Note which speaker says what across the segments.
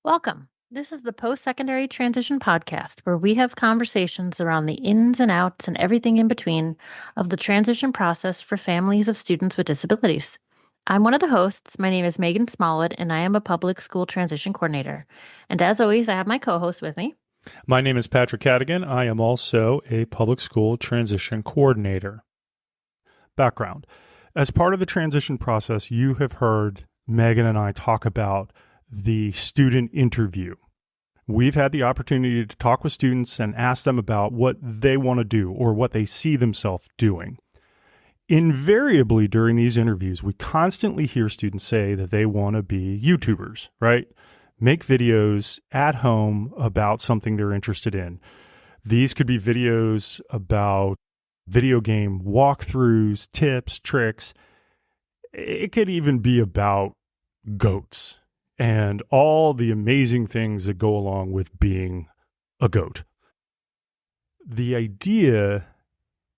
Speaker 1: Welcome. This is the Post Secondary Transition Podcast, where we have conversations around the ins and outs and everything in between of the transition process for families of students with disabilities. I'm one of the hosts. My name is Megan Smollett, and I am a public school transition coordinator. And as always, I have my co host with me.
Speaker 2: My name is Patrick Cadigan. I am also a public school transition coordinator. Background. As part of the transition process, you have heard Megan and I talk about the student interview. We've had the opportunity to talk with students and ask them about what they want to do or what they see themselves doing. Invariably during these interviews, we constantly hear students say that they want to be YouTubers, right? Make videos at home about something they're interested in. These could be videos about video game walkthroughs, tips, tricks. It could even be about goats and all the amazing things that go along with being a goat. The idea,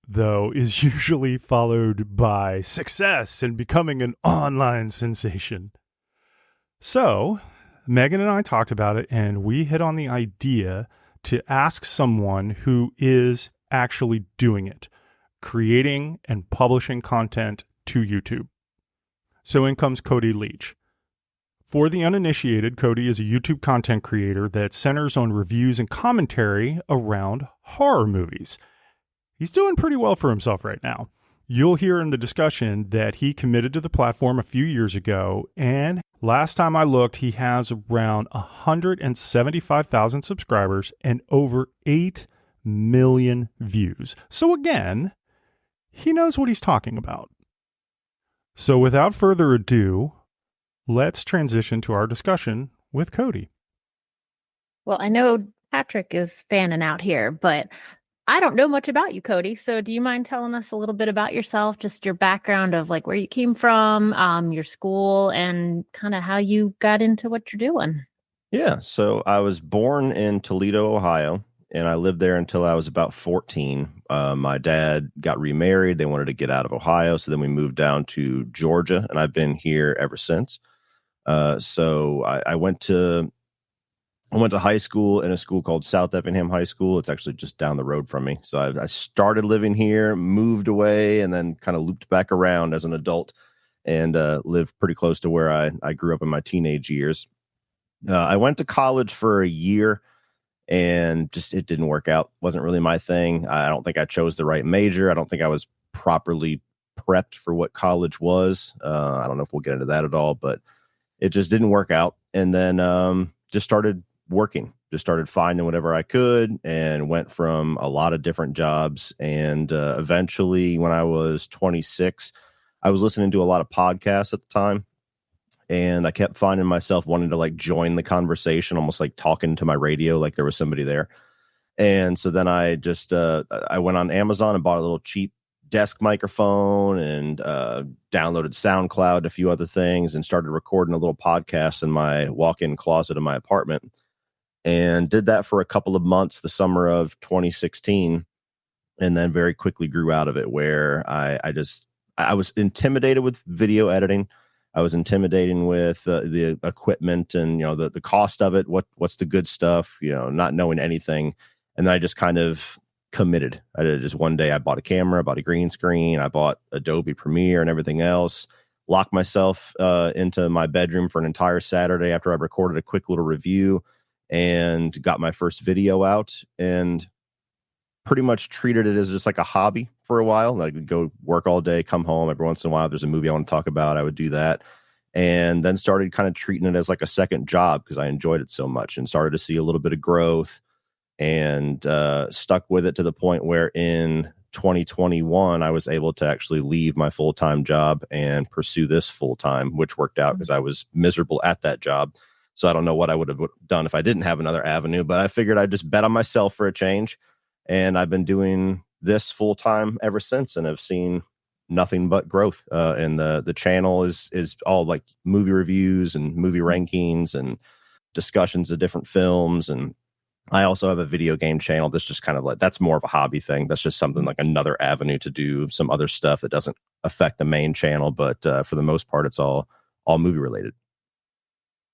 Speaker 2: though, is usually followed by success and becoming an online sensation. So, Megan and I talked about it, and we hit on the idea to ask someone who is actually doing it, creating and publishing content to YouTube. So in comes Cody Leach. For the uninitiated, Cody is a YouTube content creator that centers on reviews and commentary around horror movies. He's doing pretty well for himself right now. You'll hear in the discussion that he committed to the platform a few years ago, and last time I looked, he has around 175,000 subscribers and over 8 million views. So again, he knows what he's talking about. So without further ado, let's transition to our discussion with Cody.
Speaker 1: Well, I know Patrick is fanning out here, but I don't know much about you, Cody. So do you mind telling us a little bit about yourself, just your background of like where you came from, your school, and kind of how you got into what you're doing?
Speaker 3: Yeah, so I was born in Toledo, Ohio, and I lived there until I was about 14. My dad got remarried. They wanted to get out of Ohio, so then we moved down to Georgia, and I've been here ever since. So I went to high school in a school called South Effingham High School. It's actually just down the road from me. So I started living here, moved away, and then kind of looped back around as an adult and lived pretty close to where I grew up in my teenage years. I went to college for a year and just it didn't work out. Wasn't really my thing. I don't think I chose the right major. I don't think I was properly prepped for what college was. I don't know if we'll get into that at all, but it just didn't work out. And then just started working, just started finding whatever I could and went from a lot of different jobs. And eventually when I was 26, I was listening to a lot of podcasts at the time. And I kept finding myself wanting to like join the conversation, almost like talking to my radio, like there was somebody there. And so then I just, I went on Amazon and bought a little cheap desk microphone and downloaded SoundCloud, a few other things, and started recording a little podcast in my walk-in closet of my apartment. And did that for a couple of months, the summer of 2016. And then very quickly grew out of it where I was intimidated with video editing. I was intimidating with the equipment and, the cost of it. What's the good stuff, not knowing anything. And then I just kind of committed. I did just one day I bought a camera, I bought a green screen, I bought Adobe Premiere and everything else, locked myself into my bedroom for an entire Saturday after I recorded a quick little review and got my first video out and pretty much treated it as just like a hobby for a while. I would go work all day, come home every once in a while. If there's a movie I want to talk about, I would do that. And then started kind of treating it as like a second job because I enjoyed it so much and started to see a little bit of growth and stuck with it to the point where in 2021, I was able to actually leave my full-time job and pursue this full-time, which worked out because I was miserable at that job. So I don't know what I would have done if I didn't have another avenue, but I figured I'd just bet on myself for a change. And I've been doing this full time ever since and have seen nothing but growth. And the channel is all like movie reviews and movie rankings and discussions of different films. And I also have a video game channel that's just kind of like, that's more of a hobby thing. That's just something like another avenue to do some other stuff that doesn't affect the main channel. But for the most part, it's all movie related.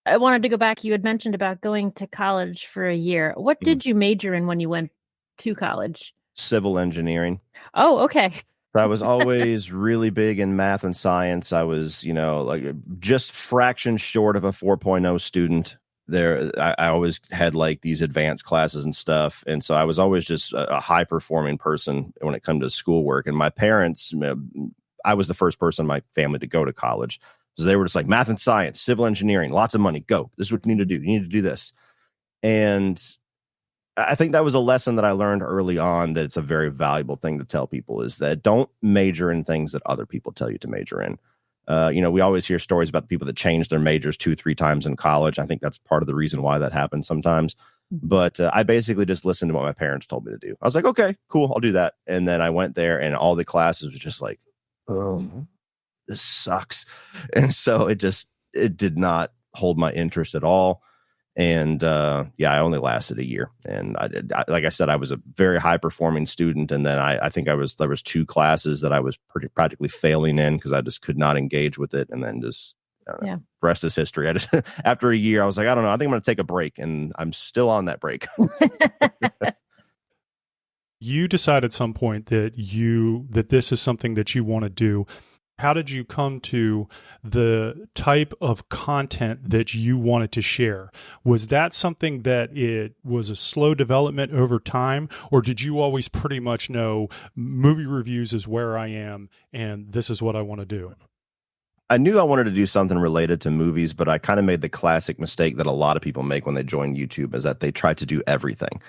Speaker 1: I wanted to go back. You had mentioned about going to college for a year. What did you major in when you went to college?
Speaker 3: Civil engineering.
Speaker 1: Oh, okay.
Speaker 3: I was always really big in math and science. I was, like just fractions short of a 4.0 student. I always had like these advanced classes and stuff. And so I was always just a high performing person when it comes to schoolwork. And my parents, I was the first person in my family to go to college. So they were just like math and science, civil engineering, lots of money, go. This is what you need to do. You need to do this. And I think that was a lesson that I learned early on, that it's a very valuable thing to tell people, is that don't major in things that other people tell you to major in. We always hear stories about the people that change their majors 2-3 times in college. I think that's part of the reason why that happens sometimes. But I basically just listened to what my parents told me to do. I was like, okay, cool, I'll do that. And then I went there and all the classes was just like, oh, this sucks. And so it did not hold my interest at all. And I only lasted a year. And like I said, I was a very high performing student. And then I think there was 2 classes that I was practically failing in because I just could not engage with it. And then just rest is history. I just after a year, I was like, I don't know, I think I'm going to take a break, and I'm still on that break.
Speaker 2: You decide at some point that this is something that you want to do. How did you come to the type of content that you wanted to share? Was that something that it was a slow development over time, or did you always pretty much know movie reviews is where I am and this is what I want to do?
Speaker 3: I knew I wanted to do something related to movies, but I kind of made the classic mistake that a lot of people make when they join YouTube, is that they try to do everything.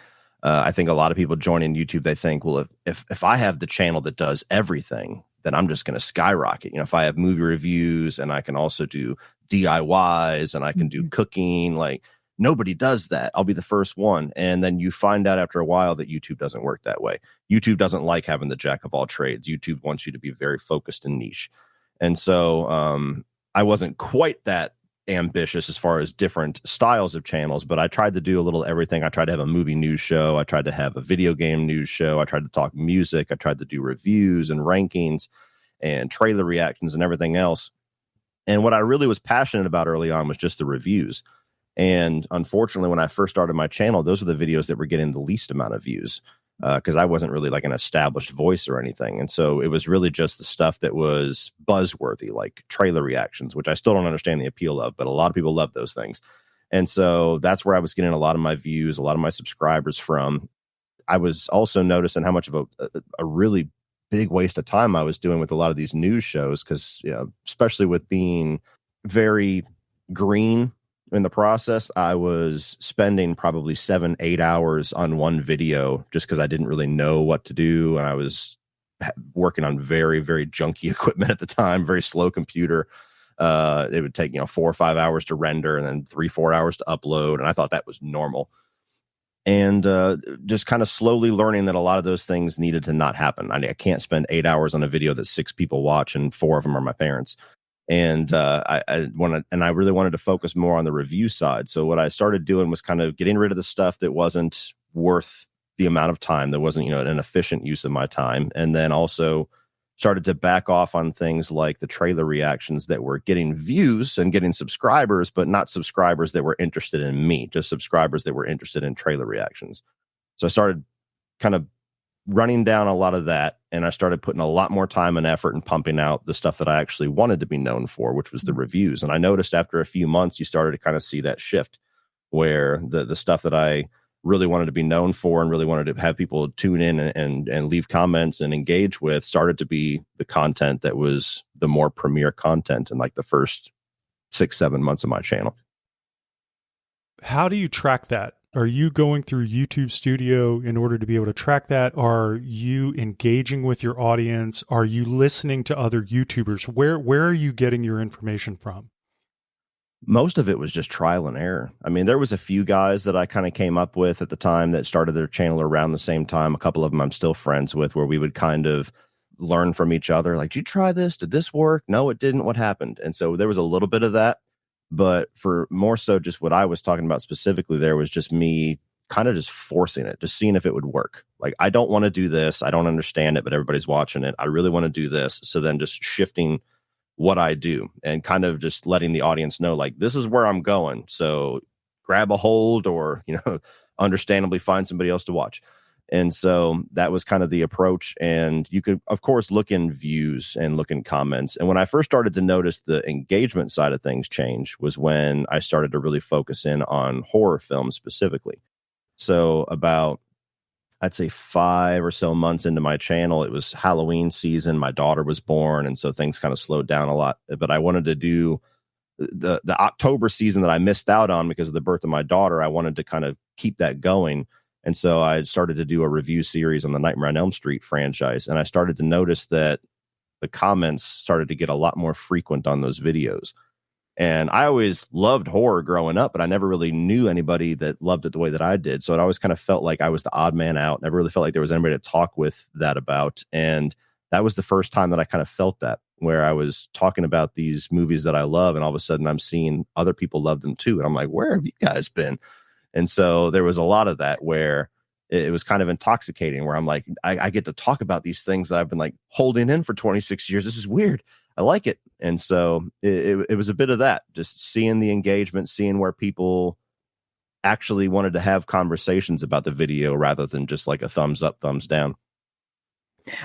Speaker 3: I think a lot of people joining YouTube, they think, well, if I have the channel that does everything, then I'm just going to skyrocket. If I have movie reviews and I can also do DIYs and I can do cooking, like nobody does that. I'll be the first one. And then you find out after a while that YouTube doesn't work that way. YouTube doesn't like having the jack of all trades. YouTube wants you to be very focused and niche. And so I wasn't quite that ambitious as far as different styles of channels, but I tried to do a little everything. I tried to have a movie news show. I tried to have a video game news show. I tried to talk music. I tried to do reviews and rankings and trailer reactions and everything else. And what I really was passionate about early on was just the reviews. And unfortunately, when I first started my channel, those were the videos that were getting the least amount of views, because I wasn't really like an established voice or anything. And so it was really just the stuff that was buzzworthy, like trailer reactions, which I still don't understand the appeal of, but a lot of people love those things. And so that's where I was getting a lot of my views, a lot of my subscribers from. I was also noticing how much of a really big waste of time I was doing with a lot of these news shows, because, especially with being very green in the process, I was spending probably 7-8 hours on one video just because I didn't really know what to do. And I was working on very, very junky equipment at the time, very slow computer. It would take, 4 or 5 hours to render and then 3-4 hours to upload. And I thought that was normal. And just kind of slowly learning that a lot of those things needed to not happen. I can't spend 8 hours on a video that 6 people watch and 4 of them are my parents. And I really wanted to focus more on the review side. So what I started doing was kind of getting rid of the stuff that wasn't worth the amount of time, that wasn't, an efficient use of my time. And then also started to back off on things like the trailer reactions that were getting views and getting subscribers, but not subscribers that were interested in me, just subscribers that were interested in trailer reactions. So I started kind of running down a lot of that, and I started putting a lot more time and effort and pumping out the stuff that I actually wanted to be known for, which was the reviews. And I noticed after a few months, you started to kind of see that shift where the stuff that I really wanted to be known for and really wanted to have people tune in and leave comments and engage with started to be the content that was the more premier content in like the first 6-7 months of my channel.
Speaker 2: How do you track that? Are you going through YouTube Studio in order to be able to track that? Are you engaging with your audience? Are you listening to other YouTubers? Where are you getting your information from?
Speaker 3: Most of it was just trial and error. I mean, there was a few guys that I kind of came up with at the time that started their channel around the same time. A couple of them I'm still friends with, where we would kind of learn from each other. Like, did you try this? Did this work? No, it didn't. What happened? And so there was a little bit of that. But for more so just what I was talking about specifically, there was just me kind of just forcing it, just seeing if it would work. Like, I don't want to do this. I don't understand it, but everybody's watching it. I really want to do this. So then just shifting what I do, and kind of just letting the audience know, like, this is where I'm going. So grab a hold, or, understandably find somebody else to watch. And so that was kind of the approach. And you could, of course, look in views and look in comments. And when I first started to notice the engagement side of things change was when I started to really focus in on horror films specifically. So about, I'd say 5 or so months into my channel, it was Halloween season. My daughter was born. And so things kind of slowed down a lot. But I wanted to do the October season that I missed out on because of the birth of my daughter. I wanted to kind of keep that going. And so I started to do a review series on the Nightmare on Elm Street franchise. And I started to notice that the comments started to get a lot more frequent on those videos. And I always loved horror growing up, but I never really knew anybody that loved it the way that I did. So it always kind of felt like I was the odd man out. Never really felt like there was anybody to talk with that about. And that was the first time that I kind of felt that, where I was talking about these movies that I love, and all of a sudden I'm seeing other people love them too. And I'm like, where have you guys been? And so there was a lot of that where it was kind of intoxicating, where I'm like, I get to talk about these things that I've been like holding in for 26 years. This is weird. I like it. And so it was a bit of that, just seeing the engagement, seeing where people actually wanted to have conversations about the video rather than just like a thumbs up, thumbs down.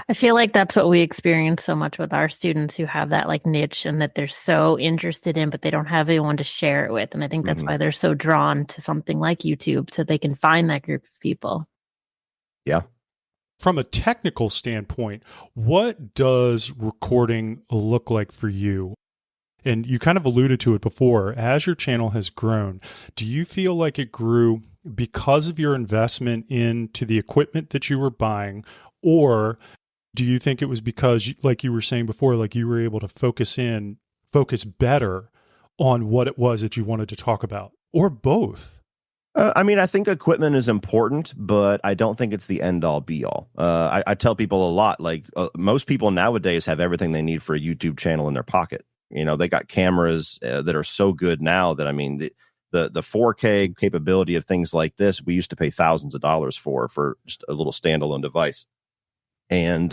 Speaker 1: I feel like that's what we experience so much with our students who have that like niche and that they're so interested in, but they don't have anyone to share it with. And I think that's why they're so drawn to something like YouTube, so they can find that group of people.
Speaker 3: Yeah.
Speaker 2: From a technical standpoint, what does recording look like for you? And you kind of alluded to it before. As your channel has grown, do you feel like it grew because of your investment into the equipment that you were buying? Or do you think it was because, like you were saying before, like you were able to focus better on what it was that you wanted to talk about, or both?
Speaker 3: I mean, I think equipment is important, but I don't think it's the end all be all. I tell people a lot, like most people nowadays have everything they need for a YouTube channel in their pocket. They got cameras that are so good now that, I mean, the 4K capability of things like this, we used to pay thousands of dollars for just a little standalone device. And,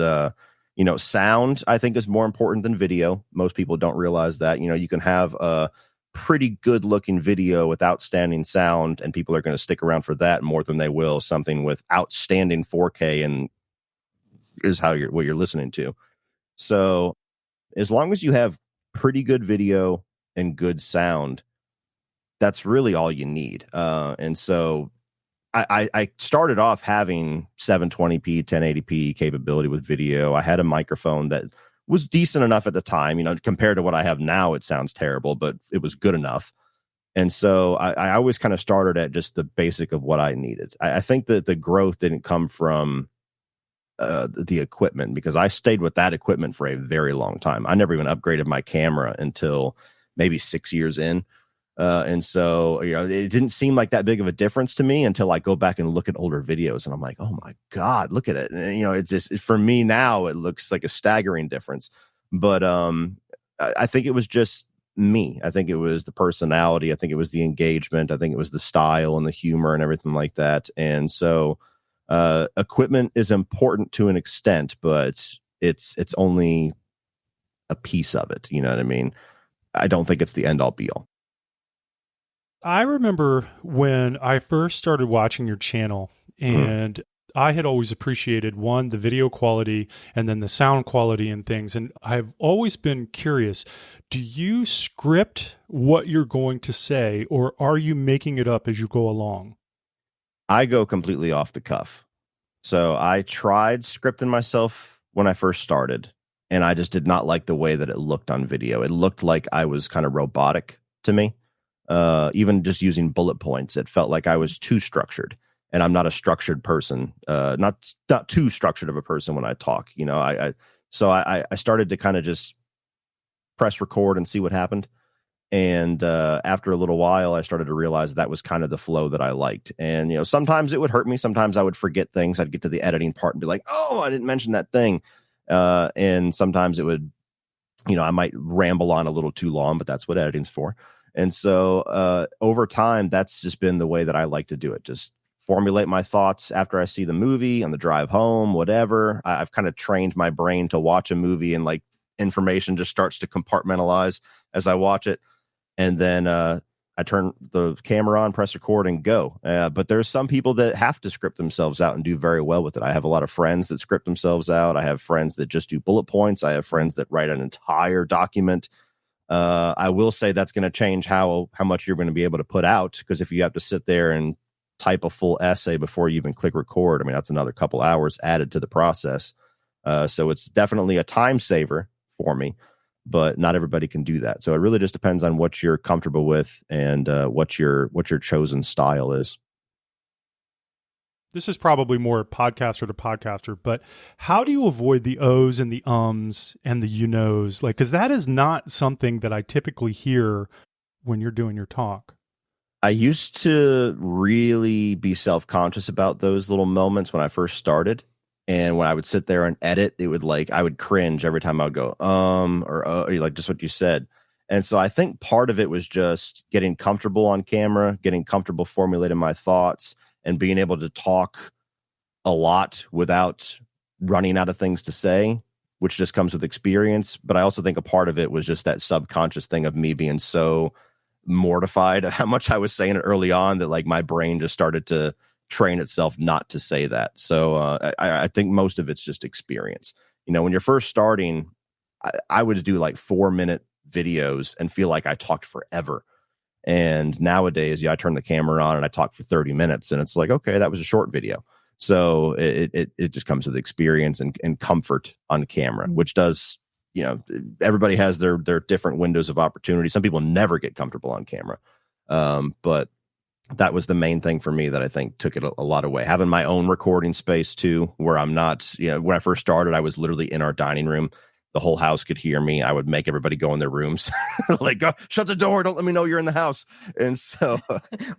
Speaker 3: sound, I think, is more important than video. Most people don't realize that. You can have a pretty good looking video with outstanding sound, and people are going to stick around for that more than they will something with outstanding 4K and is what you're listening to. So as long as you have pretty good video and good sound, that's really all you need. And so I started off having 720p, 1080p capability with video. I had a microphone that was decent enough at the time. Compared to what I have now, it sounds terrible, but it was good enough. And so I always kind of started at just the basic of what I needed. I think that the growth didn't come from the equipment, because I stayed with that equipment for a very long time. I never even upgraded my camera until maybe 6 years in. And so, it didn't seem like that big of a difference to me until I go back and look at older videos, and I'm like, oh my God, look at it. And, it's just, for me now, it looks like a staggering difference. But I think it was just me. I think it was the personality. I think it was the engagement. I think it was the style and the humor and everything like that. And so equipment is important to an extent, but it's only a piece of it. You know what I mean? I don't think it's the end all be all.
Speaker 2: I remember when I first started watching your channel, and I had always appreciated, one, the video quality, and then the sound quality and things. And I've always been curious, do you script what you're going to say, or are you making it up as you go along?
Speaker 3: I go completely off the cuff. So I tried scripting myself when I first started, and I just did not like the way that it looked on video. It looked like I was kind of robotic to me. Even just using bullet points, it felt like I was too structured, and I'm not a structured person. Not too structured of a person when I talk. So I started to kind of just press record and see what happened. And after a little while, I started to realize that was kind of the flow that I liked. And sometimes it would hurt me. Sometimes I would forget things. I'd get to the editing part and be like, "Oh, I didn't mention that thing." And sometimes it would, I might ramble on a little too long, but that's what editing's for. And so over time, that's just been the way that I like to do it. Just formulate my thoughts after I see the movie, on the drive home, whatever. I've kind of trained my brain to watch a movie and like information just starts to compartmentalize as I watch it. And then I turn the camera on, press record, and go. But there's some people that have to script themselves out and do very well with it. I have a lot of friends that script themselves out. I have friends that just do bullet points. I have friends that write an entire document. I will say that's going to change how much you're going to be able to put out, because if you have to sit there and type a full essay before you even click record, I mean, that's another couple hours added to the process. So it's definitely a time saver for me, but not everybody can do that. So it really just depends on what you're comfortable with and what your chosen style is.
Speaker 2: This is probably more podcaster to podcaster, but how do you avoid the O's and the ums and the you knows? Like, because that is not something that I typically hear when you're doing your talk.
Speaker 3: I used to really be self-conscious about those little moments when I first started. And when I would sit there and edit, it would I would cringe every time I would go, or like just what you said. And so I think part of it was just getting comfortable on camera, getting comfortable formulating my thoughts, and being able to talk a lot without running out of things to say, which just comes with experience. But I also think a part of it was just that subconscious thing of me being so mortified of how much I was saying it early on that my brain just started to train itself not to say that. So I think most of it's just experience. When you're first starting, I would do 4-minute videos and feel like I talked forever. And nowadays, I turn the camera on and I talk for 30 minutes and it's okay, that was a short video. So it just comes with experience and comfort on camera, which does, everybody has their different windows of opportunity. Some people never get comfortable on camera. But that was the main thing for me that I think took it a lot away. Having my own recording space too, where I'm not, when I first started, I was literally in our dining room. The whole house could hear me. I would make everybody go in their rooms, go, shut the door. Don't let me know you're in the house. And so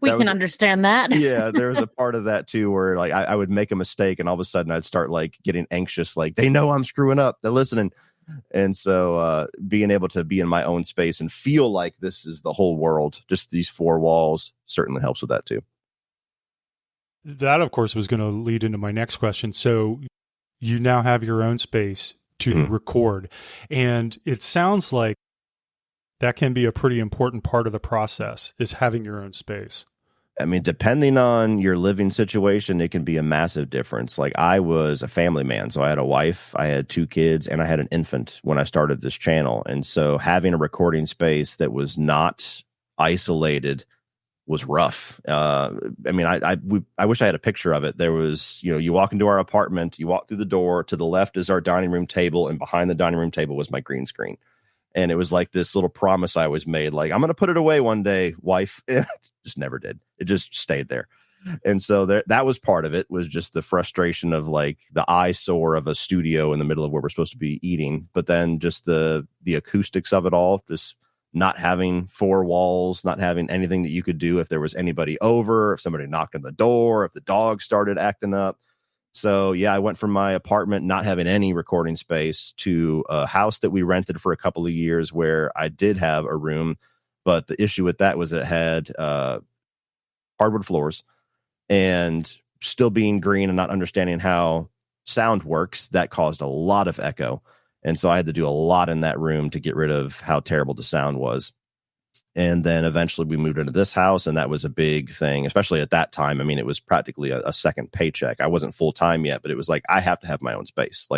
Speaker 1: we can understand that.
Speaker 3: Yeah, there was a part of that too, where I would make a mistake and all of a sudden I'd start getting anxious. They know I'm screwing up. They're listening. And so being able to be in my own space and feel like this is the whole world, just these four walls, certainly helps with that too.
Speaker 2: That, of course, was going to lead into my next question. So you now have your own space to record. And it sounds like that can be a pretty important part of the process, is having your own space.
Speaker 3: I mean, depending on your living situation, it can be a massive difference. I was a family man, so I had a wife, I had 2 kids, and I had an infant when I started this channel. And so having a recording space that was not isolated was rough. I wish I had a picture of it. There was, you walk into our apartment, you walk through the door, to the left is our dining room table, and behind the dining room table was my green screen. And it was this little promise I was made, I'm going to put it away one day, wife. Just never did. It just stayed there. And so that was part of it, was just the frustration of the eyesore of a studio in the middle of where we're supposed to be eating. But then just the acoustics of it all, just not having 4 walls, not having anything that you could do if there was anybody over, if somebody knocked on the door, if the dog started acting up. So yeah, I went from my apartment not having any recording space to a house that we rented for a couple of years where I did have a room. But the issue with that was it had hardwood floors, and still being green and not understanding how sound works, that caused a lot of echo. And so I had to do a lot in that room to get rid of how terrible the sound was. And then eventually we moved into this house, and that was a big thing, especially at that time. I mean, it was practically a second paycheck. I wasn't full time yet, but it was I have to have my own space.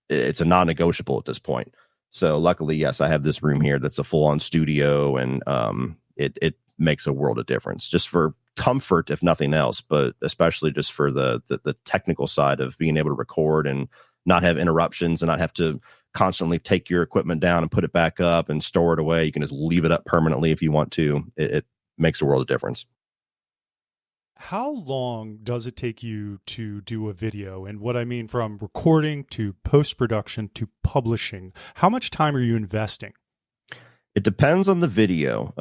Speaker 3: It's a non-negotiable at this point. So luckily, yes, I have this room here that's a full-on studio, and it makes a world of difference, just for comfort, if nothing else, but especially just for the technical side of being able to record and not have interruptions and not have to constantly take your equipment down and put it back up and store it away. You can just leave it up permanently if you want to. It makes a world of difference.
Speaker 2: How long does it take you to do a video? And what I mean, from recording to post-production to publishing, how much time are you investing?
Speaker 3: It depends on the video,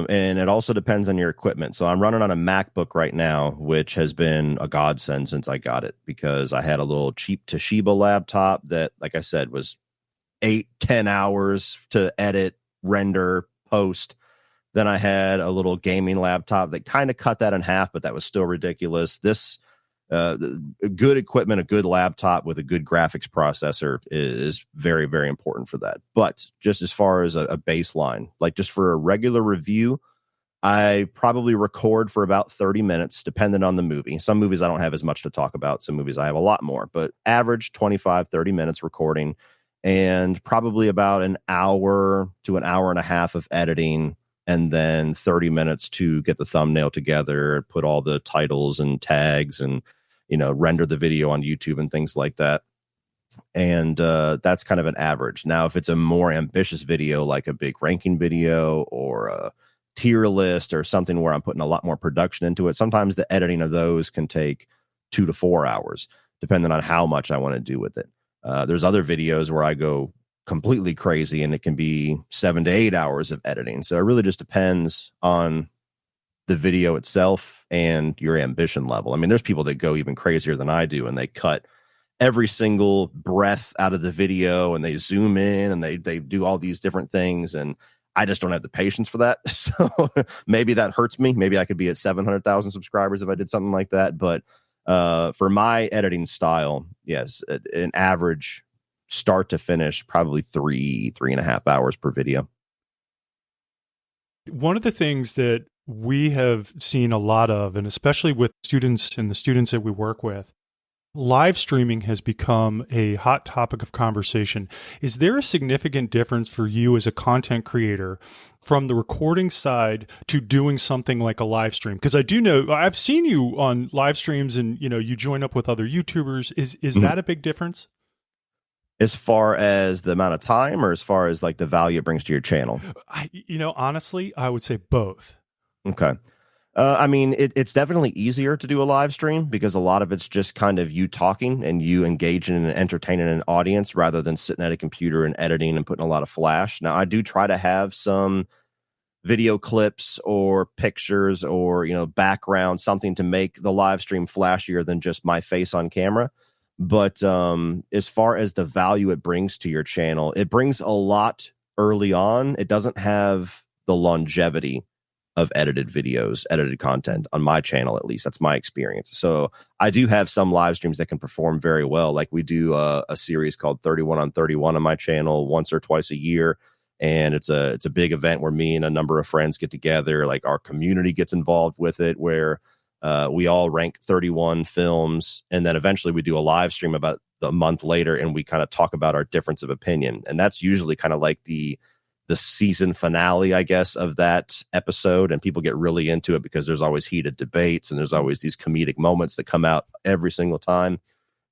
Speaker 3: and it also depends on your equipment. So I'm running on a MacBook right now, which has been a godsend since I got it, because I had a little cheap Toshiba laptop that, like I said, was 8-10 hours to edit, render, post. Then I had a little gaming laptop that kind of cut that in half, but that was still ridiculous. This good equipment, a good laptop with a good graphics processor is very, very important for that. But just as far as a baseline, like just for a regular review, I probably record for about 30 minutes, depending on the movie. Some movies I don't have as much to talk about. Some movies I have a lot more, but average 25, 30 minutes recording, and probably about an hour to an hour and a half of editing, and then 30 minutes to get the thumbnail together, put all the titles and tags, and render the video on YouTube and things like that. And that's kind of an average. Now, if it's a more ambitious video, like a big ranking video or a tier list or something where I'm putting a lot more production into it, sometimes the editing of those can take 2 to 4 hours, depending on how much I want to do with it. There's other videos where I go completely crazy and it can be 7 to 8 hours of editing. So it really just depends on the video itself and your ambition level. I mean, there's people that go even crazier than I do, and they cut every single breath out of the video and they zoom in and they do all these different things. And I just don't have the patience for that. So maybe that hurts me. Maybe I could be at 700,000 subscribers if I did something like that. But for my editing style, yes, an average start to finish, probably 3.5 hours per video.
Speaker 2: One of the things that we have seen a lot of, and especially with students and the students that we work with, live streaming has become a hot topic of conversation. Is there a significant difference for you as a content creator from the recording side to doing something like a live stream? Because I do know I've seen you on live streams and you join up with other YouTubers. Is that a big difference?
Speaker 3: As far as the amount of time, or as far as like the value it brings to your channel?
Speaker 2: Honestly, I would say both.
Speaker 3: Okay. I mean, it's definitely easier to do a live stream because a lot of it's just kind of you talking and you engaging and entertaining an audience rather than sitting at a computer and editing and putting a lot of flash. Now, I do try to have some video clips or pictures or, background, something to make the live stream flashier than just my face on camera. But as far as the value it brings to your channel, it brings a lot early on. It doesn't have the longevity of edited videos, edited content on my channel, at least. That's my experience. So I do have some live streams that can perform very well. Like we do a series called 31 on 31 on my channel once or twice a year. And it's a big event where me and a number of friends get together. Like our community gets involved with it, where we all rank 31 films. And then eventually we do a live stream about a month later and we kind of talk about our difference of opinion. And that's usually kind of like the season finale, I guess, of that episode. And people get really into it because there's always heated debates and there's always these comedic moments that come out every single time.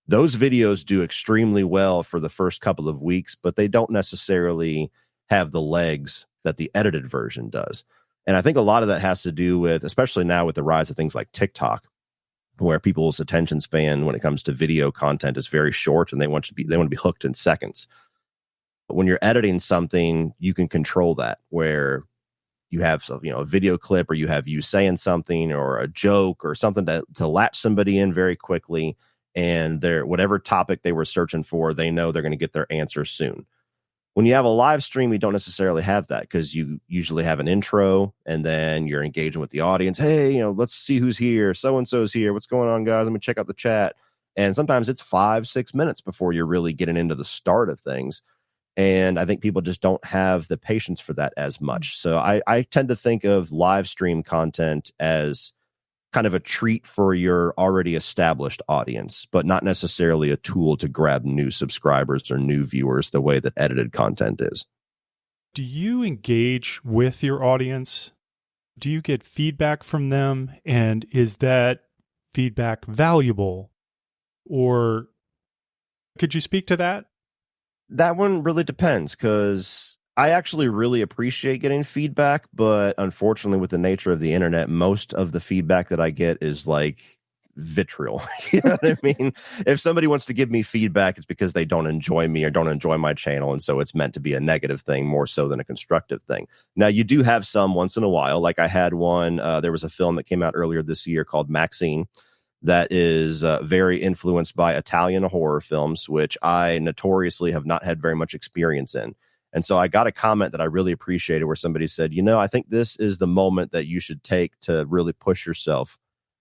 Speaker 3: Those videos do extremely well for the first couple of weeks, but they don't necessarily have the legs that the edited version does. And I think a lot of that has to do with, especially now with the rise of things like TikTok, where people's attention span when it comes to video content is very short and they want to be hooked in seconds. But when you're editing something, you can control that, where you have a video clip, or you have you saying something or a joke or something to latch somebody in very quickly, and whatever topic they were searching for, they know they're going to get their answer soon. When you have a live stream, you don't necessarily have that, because you usually have an intro and then you're engaging with the audience. Hey, let's see who's here. So-and-so's here. What's going on, guys? Let me check out the chat. And sometimes it's 5-6 minutes before you're really getting into the start of things. And I think people just don't have the patience for that as much. So I tend to think of live stream content as kind of a treat for your already established audience, but not necessarily a tool to grab new subscribers or new viewers the way that edited content is.
Speaker 2: Do you engage with your audience? Do you get feedback from them? And is that feedback valuable? Or could you speak to that?
Speaker 3: That one really depends, because I actually really appreciate getting feedback, but unfortunately with the nature of the internet, most of the feedback that I get is like vitriol. You know what I mean? If somebody wants to give me feedback, it's because they don't enjoy me or don't enjoy my channel. And so it's meant to be a negative thing more so than a constructive thing. Now, you do have some once in a while. Like I had one, there was a film that came out earlier this year called Maxine, that is very influenced by Italian horror films, which I notoriously have not had very much experience in. And so I got a comment that I really appreciated, where somebody said, I think this is the moment that you should take to really push yourself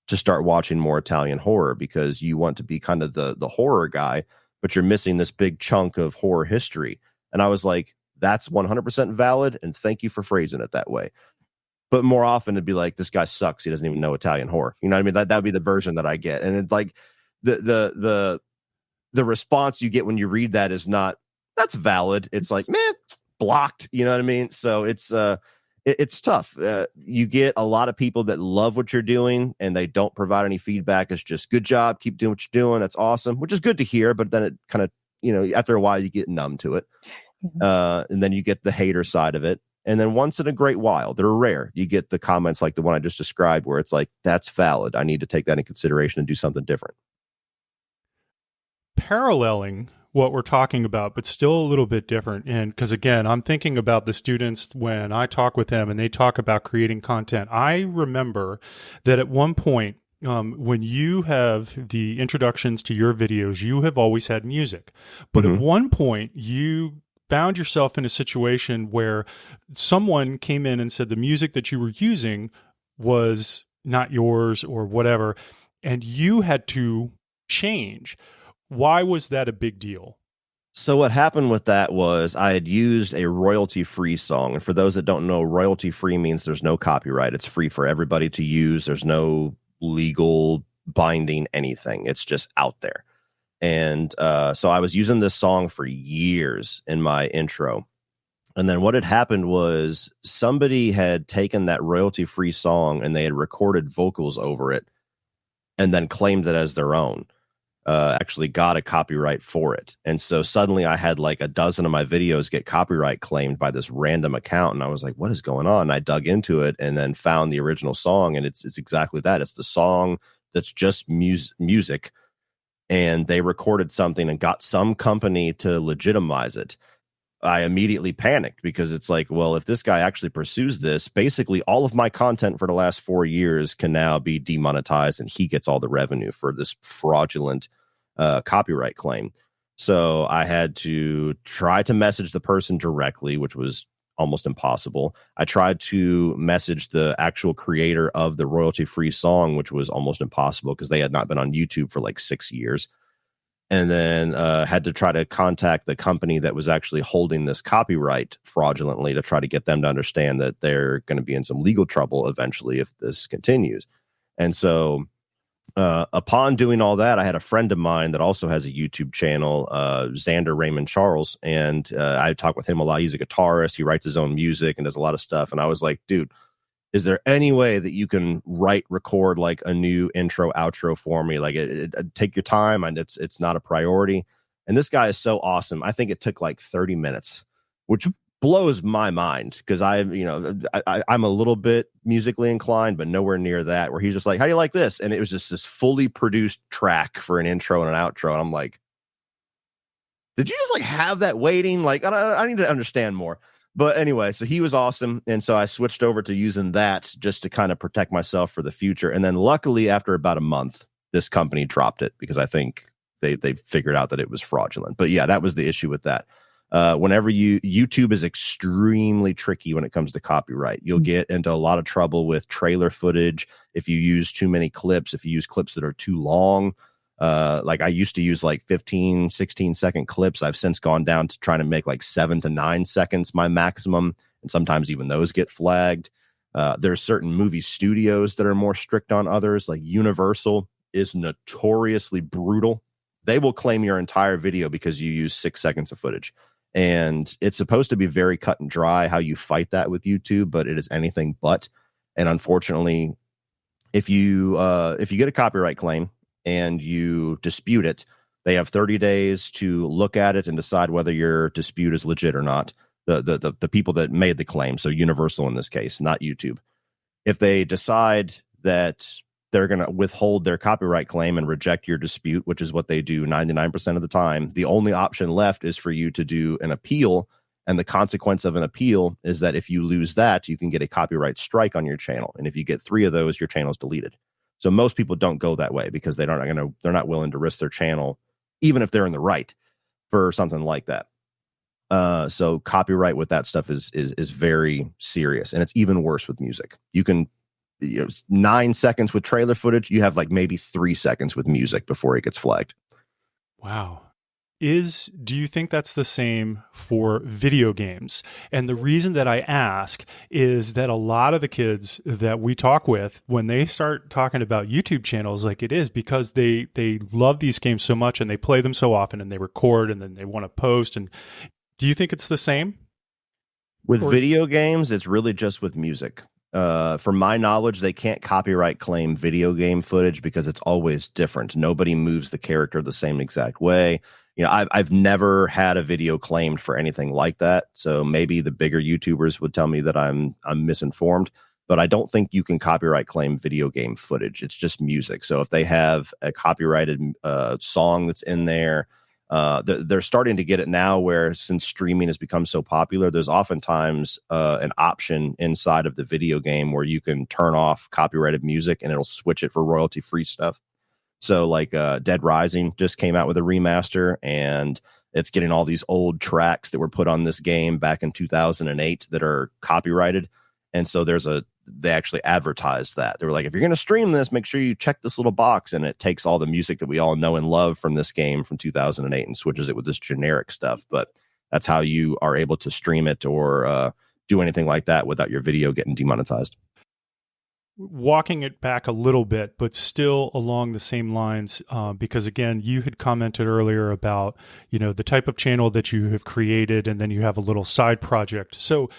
Speaker 3: to start watching more Italian horror because you want to be kind of the horror guy, but you're missing this big chunk of horror history. And I was like, that's 100% valid, and thank you for phrasing it that way. But more often it'd be like, this guy sucks, he doesn't even know Italian horror. You know what I mean? That would be the version that I get. And it's like the response you get when you read that is not, that's valid. It's like, man, blocked. You know what I mean? So it's tough. You get a lot of people that love what you're doing and they don't provide any feedback. It's just, good job, keep doing what you're doing. That's awesome, which is good to hear. But then it kind of, after a while you get numb to it. And then you get the hater side of it. And then once in a great while, they're rare, you get the comments like the one I just described, where it's like, that's valid. I need to take that in consideration and do something different.
Speaker 2: Paralleling what we're talking about, but still a little bit different. And because again, I'm thinking about the students when I talk with them and they talk about creating content. I remember that at one point, when you have the introductions to your videos, you have always had music. But at one point, you found yourself in a situation where someone came in and said the music that you were using was not yours or whatever, and you had to change. Why was that a big deal?
Speaker 3: So what happened with that was I had used a royalty-free song. And for those that don't know, royalty-free means there's no copyright. It's free for everybody to use. There's no legal binding anything. It's just out there. And so I was using this song for years in my intro. And then what had happened was somebody had taken that royalty-free song and they had recorded vocals over it and then claimed it as their own. Actually got a copyright for it. And so suddenly I had like a dozen of my videos get copyright claimed by this random account. And I was like, what is going on? And I dug into it and then found the original song. And it's exactly that. It's the song that's just music. And they recorded something and got some company to legitimize it. I immediately panicked because it's like, well, if this guy actually pursues this, basically all of my content for the last 4 years can now be demonetized and he gets all the revenue for this fraudulent copyright claim. So I had to try to message the person directly, which was almost impossible. I tried to message the actual creator of the royalty-free song, which was almost impossible because they had not been on YouTube for like 6 years. And then had to try to contact the company that was actually holding this copyright fraudulently to try to get them to understand that they're going to be in some legal trouble eventually if this continues. And so upon doing all that, I had a friend of mine that also has a YouTube channel, Xander Raymond Charles, and I talk with him a lot. He's a guitarist. He writes his own music and does a lot of stuff. And I was like, dude, is there any way that you can record like a new intro, outro for me? Like take your time, and it's not a priority. And this guy is so awesome. I think it took like 30 minutes, which blows my mind because I'm a little bit musically inclined, but nowhere near that, where he's just like, how do you like this? And it was just this fully produced track for an intro and an outro. And I'm like, did you just like have that waiting? Like, I need to understand more. But anyway, so he was awesome. And so I switched over to using that just to kind of protect myself for the future. And then luckily, after about a month, this company dropped it because I think they figured out that it was fraudulent. But yeah, that was the issue with that. Whenever YouTube is extremely tricky when it comes to copyright. You'll get into a lot of trouble with trailer footage if you use too many clips, if you use clips that are too long. Like I used to use like 15, 16-second clips. I've since gone down to trying to make like 7 to 9 seconds my maximum. And sometimes even those get flagged. There's certain movie studios that are more strict on others. Like Universal is notoriously brutal. They will claim your entire video because you use 6 seconds of footage. And it's supposed to be very cut and dry how you fight that with YouTube, but it is anything but. And unfortunately, if you get a copyright claim and you dispute it, they have 30 days to look at it and decide whether your dispute is legit or not. The people that made the claim, so Universal in this case, not YouTube. If they decide that they're going to withhold their copyright claim and reject your dispute, which is what they do 99% of the time, the only option left is for you to do an appeal. And the consequence of an appeal is that if you lose that, you can get a copyright strike on your channel. And if you get 3 of those, your channel is deleted. So most people don't go that way because they're not willing to risk their channel, even if they're in the right, for something like that. So copyright with that stuff is very serious, and it's even worse with music. You can 9 seconds with trailer footage, you have like maybe 3 seconds with music before it gets flagged.
Speaker 2: Wow. Do you think that's the same for video games? And the reason that I ask is that a lot of the kids that we talk with, when they start talking about YouTube channels, like it is because they love these games so much and they play them so often and they record and then they want to post. And do you think it's the same?
Speaker 3: With video games, it's really just with music. From my knowledge, they can't copyright claim video game footage because it's always different. Nobody moves the character the same exact way. I've never had a video claimed for anything like that. So maybe the bigger YouTubers would tell me that I'm misinformed, but I don't think you can copyright claim video game footage. It's just music. So if they have a copyrighted song that's in there, they're starting to get it now where since streaming has become so popular, there's oftentimes an option inside of the video game where you can turn off copyrighted music and it'll switch it for royalty free stuff. So like Dead Rising just came out with a remaster and it's getting all these old tracks that were put on this game back in 2008 that are copyrighted. And so they actually advertised that. They were like, if you're going to stream this, make sure you check this little box. And it takes all the music that we all know and love from this game from 2008 and switches it with this generic stuff. But that's how you are able to stream it or do anything like that without your video getting demonetized.
Speaker 2: Walking it back a little bit, but still along the same lines, because again, you had commented earlier about, the type of channel that you have created, and then you have a little side project. So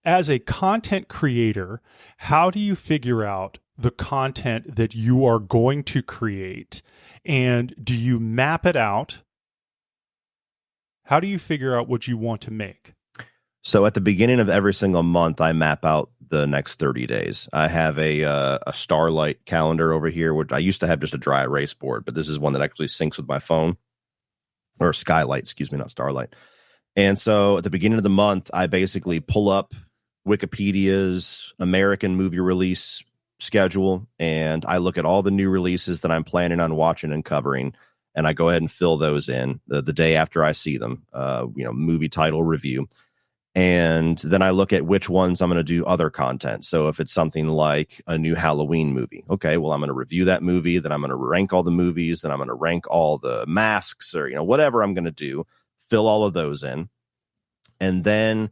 Speaker 2: as a content creator, how do you figure out the content that you are going to create? And do you map it out? How do you figure out what you want to make?
Speaker 3: So at the beginning of every single month, I map out the next 30 days. I have a Starlight calendar over here, which I used to have just a dry erase board, but this is one that actually syncs with my phone, or Skylight, excuse me, not Starlight. And so at the beginning of the month, I basically pull up Wikipedia's American movie release schedule, and I look at all the new releases that I'm planning on watching and covering, and I go ahead and fill those in the day after I see them, movie title review. And then I look at which ones I'm going to do other content. So if it's something like a new Halloween movie, okay, well, I'm going to review that movie. Then I'm going to rank all the movies. Then I'm going to rank all the masks or, whatever I'm going to do, fill all of those in. And then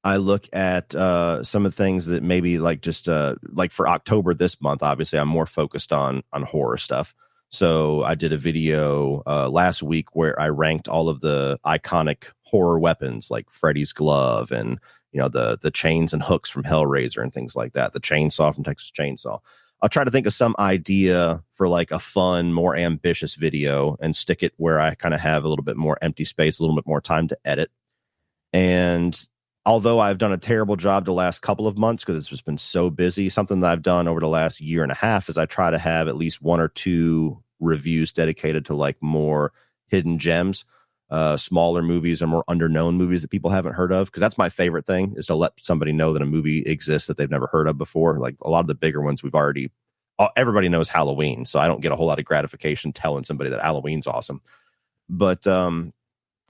Speaker 3: I look at some of the things that maybe like just like for October this month, obviously I'm more focused on horror stuff. So I did a video last week where I ranked all of the iconic horror weapons like Freddy's glove and the chains and hooks from Hellraiser and things like that, the chainsaw from Texas Chainsaw. I'll try to think of some idea for like a fun, more ambitious video and stick it where I kind of have a little bit more empty space, a little bit more time to edit. And although I've done a terrible job the last couple of months because it's just been so busy, something that I've done over the last year and a half is I try to have at least 1 or 2 reviews dedicated to like more hidden gems, smaller movies or more underknown movies that people haven't heard of. Because that's my favorite thing, is to let somebody know that a movie exists that they've never heard of before. Like a lot of the bigger ones everybody knows Halloween, so I don't get a whole lot of gratification telling somebody that Halloween's awesome. But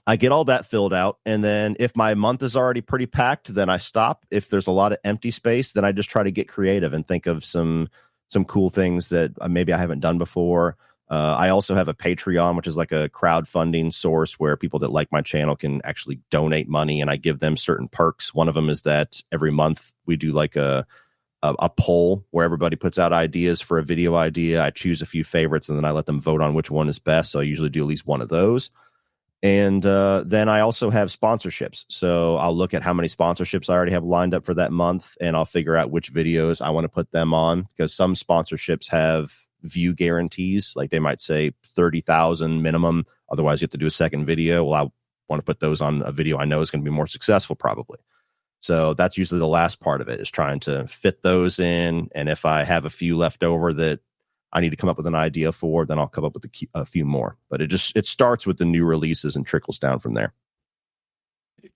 Speaker 3: I get all that filled out, and then if my month is already pretty packed, then I stop. If there's a lot of empty space, then I just try to get creative and think of some cool things that maybe I haven't done before. I also have a Patreon, which is like a crowdfunding source where people that like my channel can actually donate money, and I give them certain perks. One of them is that every month we do like a poll where everybody puts out ideas for a video idea. I choose a few favorites, and then I let them vote on which one is best. So I usually do at least one of those. And then I also have sponsorships. So I'll look at how many sponsorships I already have lined up for that month, and I'll figure out which videos I want to put them on, because some sponsorships have view guarantees. Like they might say 30,000 minimum. Otherwise, you have to do a second video. Well, I want to put those on a video I know is going to be more successful probably. So that's usually the last part of it, is trying to fit those in. And if I have a few left over that I need to come up with an idea for, then I'll come up with a few more. But it starts with the new releases and trickles down from there.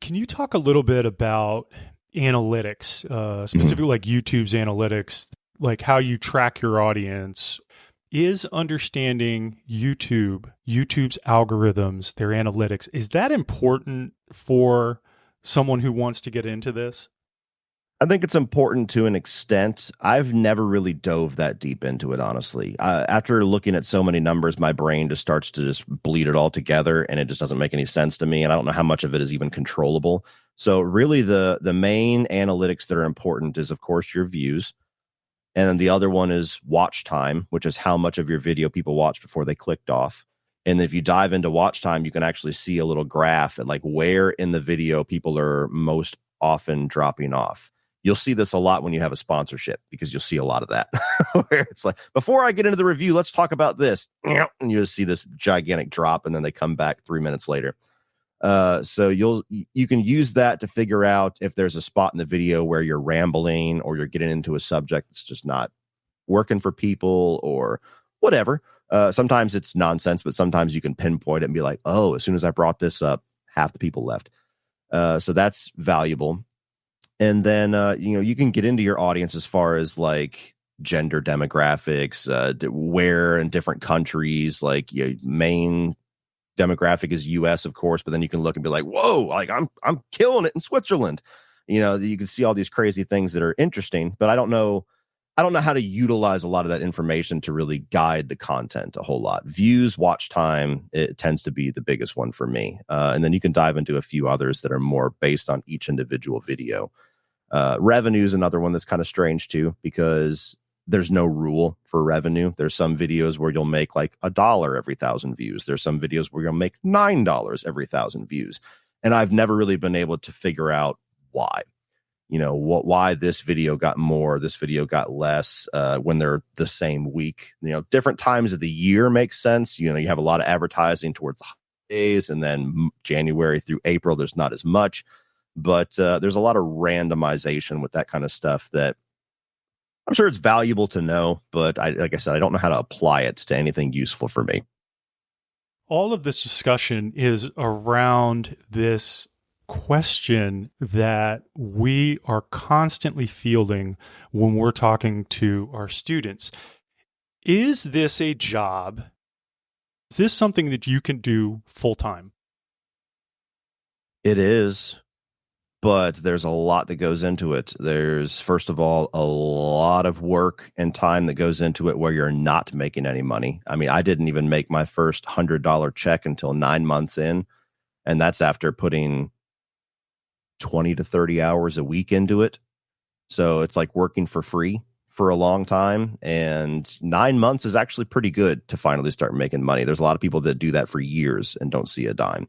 Speaker 2: Can you talk a little bit about analytics, specifically like YouTube's analytics, like how you track your audience? Is understanding YouTube's algorithms, their analytics, is that important for someone who wants to get into this?
Speaker 3: I think it's important to an extent. I've never really dove that deep into it, honestly. After looking at so many numbers, my brain just starts to just bleed it all together, and it just doesn't make any sense to me. And I don't know how much of it is even controllable. So really, the main analytics that are important is, of course, your views. And then the other one is watch time, which is how much of your video people watched before they clicked off. And if you dive into watch time, you can actually see a little graph at like where in the video people are most often dropping off. You'll see this a lot when you have a sponsorship, because you'll see a lot of that where it's like, before I get into the review, let's talk about this. And you'll see this gigantic drop, and then they come back 3 minutes later. So you can use that to figure out if there's a spot in the video where you're rambling or you're getting into a subject that's just not working for people or whatever. Sometimes it's nonsense, but sometimes you can pinpoint it and be like, oh, as soon as I brought this up, half the people left. So that's valuable. And then, you can get into your audience as far as like gender demographics, where in different countries, like main demographic is US, of course, but then you can look and be like, whoa, like I'm killing it in Switzerland. You can see all these crazy things that are interesting, but I don't know how to utilize a lot of that information to really guide the content a whole lot. Views, watch time, it tends to be the biggest one for me. And then you can dive into a few others that are more based on each individual video. Revenue is another one that's kind of strange too, because there's no rule for revenue. There's some videos where you'll make like $1 every 1,000 views. There's some videos where you'll make $9 every 1,000 views. And I've never really been able to figure out why. Why this video got more, this video got less, when they're the same week. Different times of the year makes sense. You have a lot of advertising towards the holidays, and then January through April, there's not as much. But there's a lot of randomization with that kind of stuff that I'm sure it's valuable to know. But like I said, I don't know how to apply it to anything useful for me.
Speaker 2: All of this discussion is around this question that we are constantly fielding when we're talking to our students. Is this a job? Is this something that you can do full time?
Speaker 3: It is, but there's a lot that goes into it. There's, first of all, a lot of work and time that goes into it where you're not making any money. I mean, I didn't even make my first $100 check until 9 months in, and that's after putting 20 to 30 hours a week into it. So it's like working for free for a long time, and 9 months is actually pretty good to finally start making money. There's a lot of people that do that for years and don't see a dime.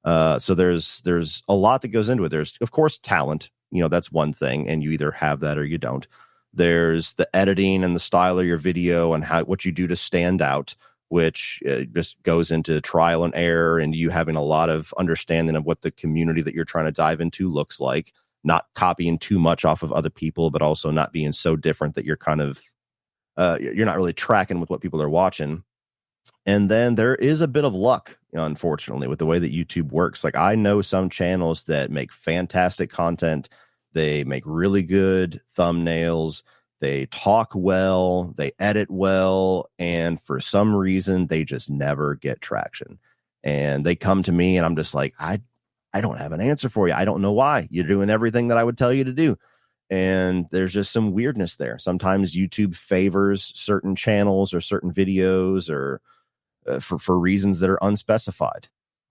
Speaker 3: So there's a lot that goes into it. There's, of course, talent. That's one thing, and you either have that or you don't. There's the editing and the style of your video and what you do to stand out, which just goes into trial and error, and you having a lot of understanding of what the community that you're trying to dive into looks like, not copying too much off of other people, but also not being so different that you're kind of you're not really tracking with what people are watching. And then there is a bit of luck, unfortunately, with the way that YouTube works. Like, I know some channels that make fantastic content. They make really good thumbnails. They talk well, they edit well, and for some reason, they just never get traction. And they come to me, and I'm just like, I don't have an answer for you. I don't know why. You're doing everything that I would tell you to do. And there's just some weirdness there. Sometimes YouTube favors certain channels or certain videos, or for reasons that are unspecified.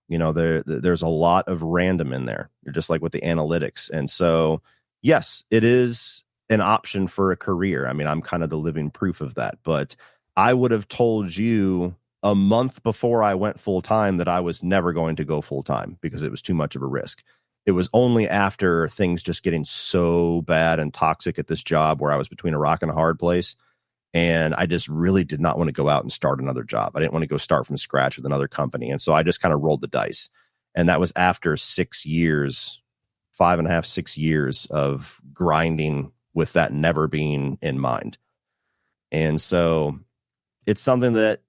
Speaker 3: There's a lot of random in there. You're just like with the analytics. And so, yes, it is an option for a career. I mean, I'm kind of the living proof of that. But I would have told you a month before I went full time that I was never going to go full time because it was too much of a risk. It was only after things just getting so bad and toxic at this job where I was between a rock and a hard place, and I just really did not want to go out and start another job. I didn't want to go start from scratch with another company. And so I just kind of rolled the dice. And that was after 6 years, 5.5, 6 years of grinding with that never being in mind. And so it's something that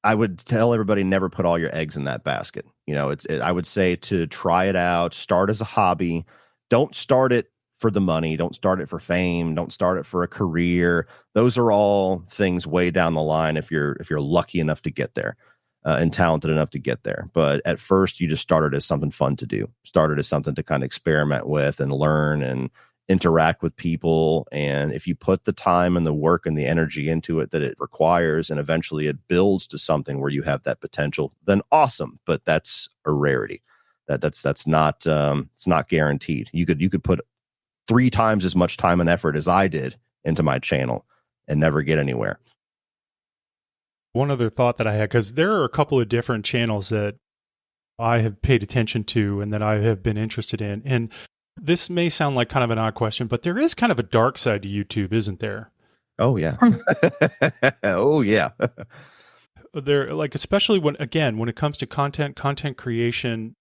Speaker 3: I would tell everybody, never put all your eggs in that basket. I would say to try it out, start as a hobby. Don't start it for the money. Don't start it for fame. Don't start it for a career. Those are all things way down the line if you're lucky enough to get there and talented enough to get there. But at first, you just started as something fun to do. Started as something to kind of experiment with and learn and interact with people. And if you put the time and the work and the energy into it that it requires, and eventually it builds to something where you have that potential, then awesome. But that's a rarity. That's not it's not guaranteed. You could put 3 times as much time and effort as I did into my channel and never get anywhere.
Speaker 2: One other thought that I had, because there are a couple of different channels that I have paid attention to and that I have been interested in. And this may sound like kind of an odd question, but there is kind of a dark side to YouTube, isn't there?
Speaker 3: Oh, yeah. Oh, yeah.
Speaker 2: There, like, especially when it comes to content creation,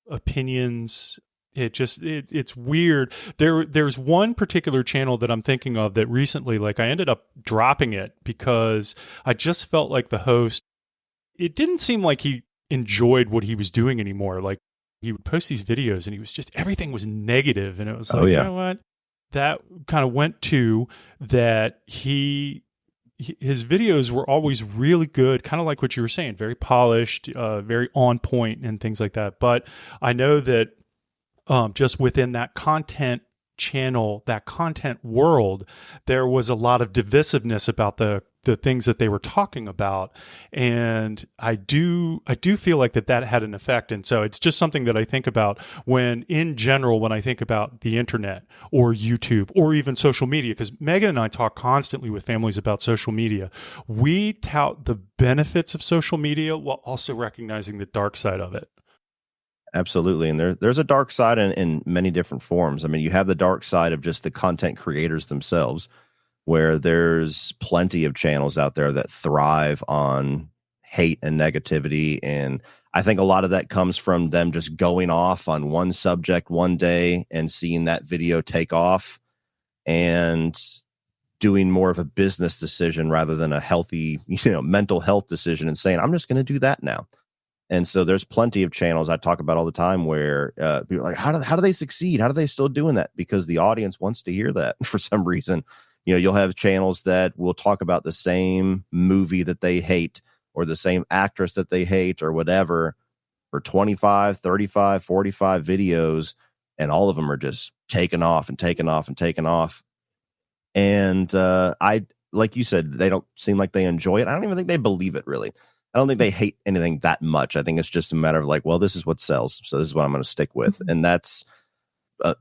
Speaker 2: opinions, it's weird. There's one particular channel that I'm thinking of that recently, like, I ended up dropping it because I just felt like the host, it didn't seem like he enjoyed what he was doing anymore. Like, he would post these videos and he was just, everything was negative. And it was like, you know what? That kind of went to that his videos were always really good, kind of like what you were saying, very polished, very on point and things like that. But I know that just within that content channel, that content world, there was a lot of divisiveness about the things that they were talking about. And I do feel like that had an effect. And so it's just something that I think about when I think about the internet or YouTube or even social media, because Megan and I talk constantly with families about social media. We tout the benefits of social media while also recognizing the dark side of it.
Speaker 3: Absolutely. And there's a dark side in many different forms. I mean, you have the dark side of just the content creators themselves, where there's plenty of channels out there that thrive on hate and negativity. And I think a lot of that comes from them just going off on one subject one day and seeing that video take off and doing more of a business decision rather than a healthy, mental health decision, and saying, I'm just going to do that now. And so there's plenty of channels I talk about all the time where people are like, how do they succeed? How do they still doing that? Because the audience wants to hear that for some reason. You'll have channels that will talk about the same movie that they hate or the same actress that they hate or whatever for 25, 35, 45 videos. And all of them are just taken off and taken off and taken off. And like you said, they don't seem like they enjoy it. I don't even think they believe it, really. I don't think they hate anything that much. I think it's just a matter of like, well, this is what sells, so this is what I'm going to stick with. And that's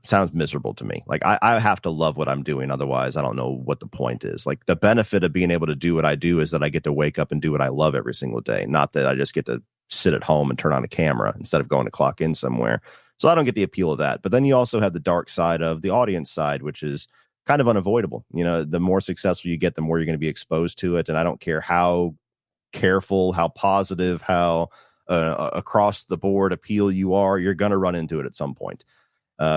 Speaker 3: sounds miserable to me. Like I have to love what I'm doing. Otherwise, I don't know what the point is. Like the benefit of being able to do what I do is that I get to wake up and do what I love every single day. Not that I just get to sit at home and turn on a camera instead of going to clock in somewhere. So I don't get the appeal of that. But then you also have the dark side of the audience side, which is kind of unavoidable. The more successful you get, the more you're going to be exposed to it. And I don't care how careful, how positive, how across the board appeal you are, you're going to run into it at some point.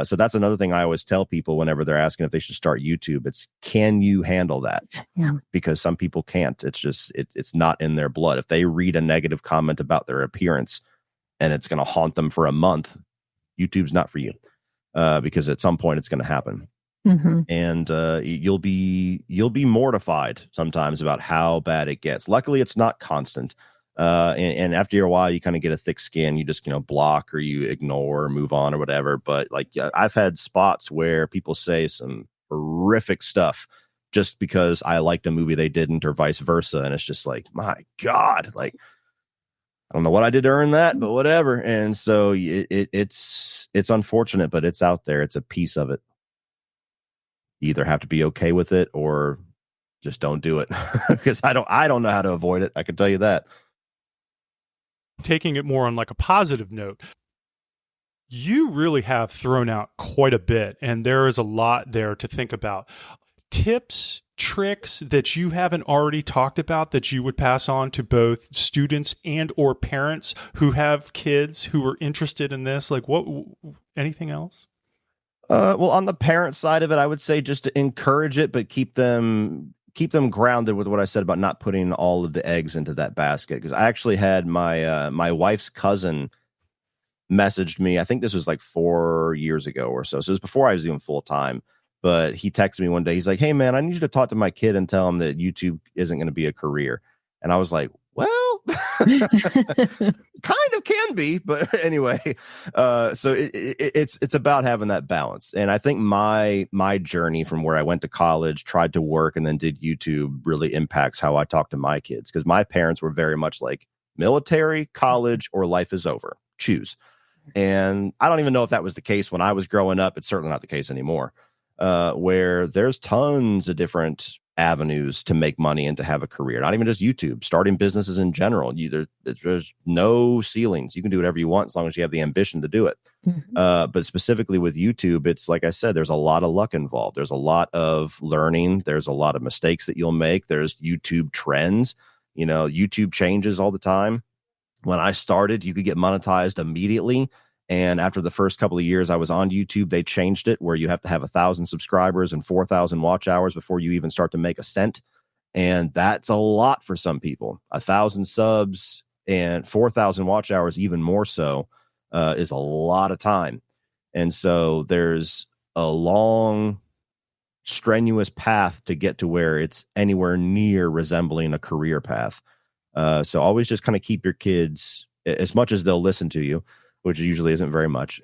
Speaker 3: So that's another thing I always tell people whenever they're asking if they should start YouTube. It's, can you handle that?
Speaker 1: Yeah.
Speaker 3: Because some people can't. It's just, it's not in their blood. If they read a negative comment about their appearance and it's going to haunt them for a month, YouTube's not for you. Because at some point it's going to happen.
Speaker 1: Mm-hmm.
Speaker 3: And you'll be mortified sometimes about how bad it gets. Luckily, it's not constant. And after a while, you kind of get a thick skin. You just block or you ignore or move on or whatever. But I've had spots where people say some horrific stuff just because I liked a movie they didn't, or vice versa. And it's just like, my God, like, I don't know what I did to earn that, but whatever. And so it's unfortunate, but it's out there. It's a piece of it. You either have to be okay with it or just don't do it, because I don't know how to avoid it. I can tell you that.
Speaker 2: Taking it more on like a positive note, you really have thrown out quite a bit, and there is a lot there to think about. Tips, tricks that you haven't already talked about that you would pass on to both students and or parents who have kids who are interested in this? Like anything else?
Speaker 3: Well, on the parent side of it, I would say just to encourage it, but keep them grounded with what I said about not putting all of the eggs into that basket. Because I actually had my wife's cousin messaged me. I think this was like 4 years ago or so. So it was before I was even full time. But he texted me one day. He's like, "Hey man, I need you to talk to my kid and tell him that YouTube isn't going to be a career." And I was like, "Well, Kind of can be, but anyway, so it's about having that balance. And I think my journey from where I went to college, tried to work, and then did YouTube really impacts how I talk to my kids, because my parents were very much like military, college, or life is over. Choose. And I don't even know if that was the case when I was growing up. It's certainly not the case anymore, where there's tons of different avenues to make money and to have a career, not even just YouTube, starting businesses in general. There's no ceilings. You can do whatever you want as long as you have the ambition to do it. But specifically with YouTube, it's like I said, there's a lot of luck involved. There's a lot of learning. There's a lot of mistakes that you'll make. There's YouTube trends. YouTube changes all the time. When I started, you could get monetized immediately. And after the first couple of years I was on YouTube, they changed it where you have to have 1,000 subscribers and 4,000 watch hours before you even start to make a cent. And that's a lot for some people. 1,000 subs and 4,000 watch hours, even more so, is a lot of time. And so there's a long, strenuous path to get to where it's anywhere near resembling a career path. So always just kind of keep your kids, as much as they'll listen to you, which usually isn't very much,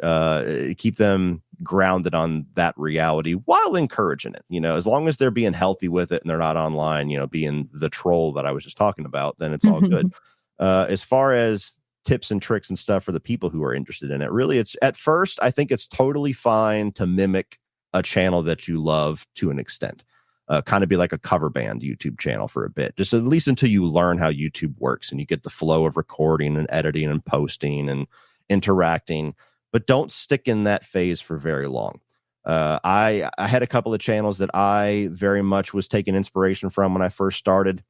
Speaker 3: keep them grounded on that reality while encouraging it. As long as they're being healthy with it and they're not online, being the troll that I was just talking about, then it's all good. As far as tips and tricks and stuff for the people who are interested in it, really, it's at first, I think it's totally fine to mimic a channel that you love to an extent. Kind of be like a cover band YouTube channel for a bit, just at least until you learn how YouTube works and you get the flow of recording and editing and posting and interacting, but don't stick in that phase for very long. I had a couple of channels that I very much was taking inspiration from when I first started.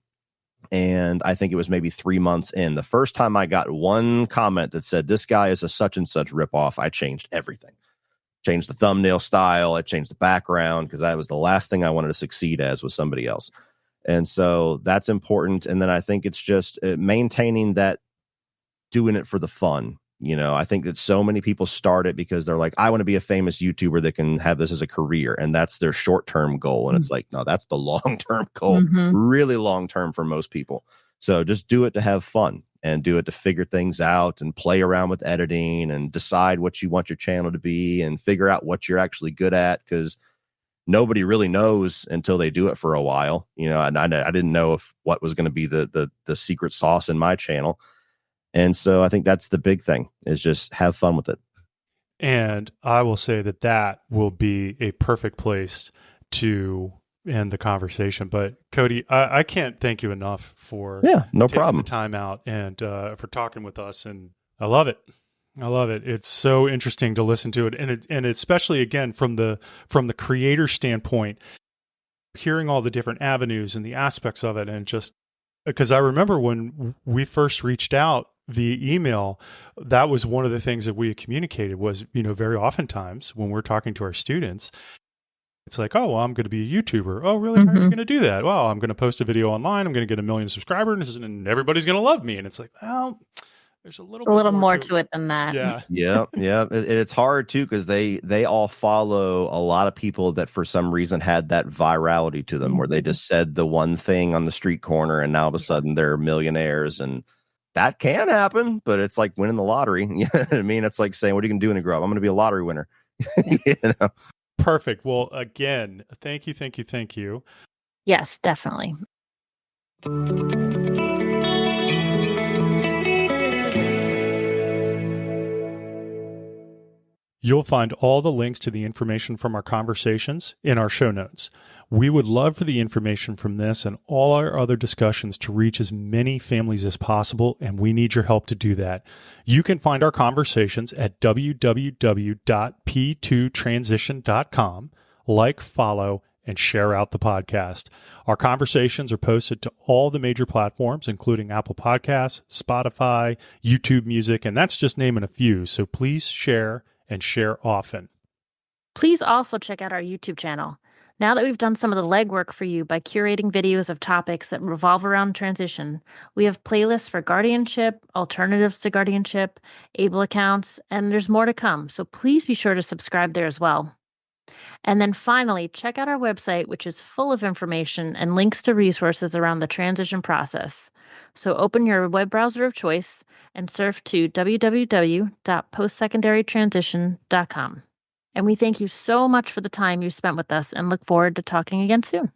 Speaker 3: And I think it was maybe 3 months in. The first time I got one comment that said, "This guy is a such and such ripoff," I changed everything. Changed the thumbnail style. I changed the background because that was the last thing I wanted to succeed as was somebody else. And so that's important. And then I think it's just maintaining that, doing it for the fun. I think that so many people start it because they're like, I want to be a famous YouTuber that can have this as a career. And that's their short-term goal. And it's like, no, that's the long-term goal, really long-term for most people. So just do it to have fun and do it to figure things out and play around with editing and decide what you want your channel to be and figure out what you're actually good at, because nobody really knows until they do it for a while. And I didn't know what was going to be the secret sauce in my channel. And so I think that's the big thing, is just have fun with it.
Speaker 2: And I will say that will be a perfect place to end the conversation. But Cody, I can't thank you enough for
Speaker 3: no
Speaker 2: taking
Speaker 3: problem.
Speaker 2: the time out and for talking with us. And I love it. It's so interesting to listen to it, and especially again from the creator standpoint, hearing all the different avenues and the aspects of it, and just because I remember when we first reached out via email, that was one of the things that we had communicated was, very oftentimes when we're talking to our students, it's like, oh, well, I'm going to be a YouTuber. Oh, really? How are you going to do that? Well, I'm going to post a video online. I'm going to get 1 million subscribers and everybody's going to love me. And it's like, well, there's a little
Speaker 1: more to it than that.
Speaker 3: Yeah. It's hard too, because they all follow a lot of people that for some reason had that virality to them, where they just said the one thing on the street corner and now all of a sudden they're millionaires. And that can happen, but it's like winning the lottery. You know what I mean? It's like saying, what are you going to do when you grow up? I'm going to be a lottery winner.
Speaker 2: Perfect. Well, again, thank you.
Speaker 1: Yes, definitely.
Speaker 2: You'll find all the links to the information from our conversations in our show notes. We would love for the information from this and all our other discussions to reach as many families as possible, and we need your help to do that. You can find our conversations at www.p2transition.com. Like, follow, and share out the podcast. Our conversations are posted to all the major platforms, including Apple Podcasts, Spotify, YouTube Music, and that's just naming a few. So please share and share often.
Speaker 1: Please also check out our YouTube channel. Now that we've done some of the legwork for you by curating videos of topics that revolve around transition, we have playlists for guardianship, alternatives to guardianship, able accounts, and there's more to come. So please be sure to subscribe there as well. And then finally, check out our website, which is full of information and links to resources around the transition process. So open your web browser of choice and surf to www.postsecondarytransition.com. And we thank you so much for the time you spent with us and look forward to talking again soon.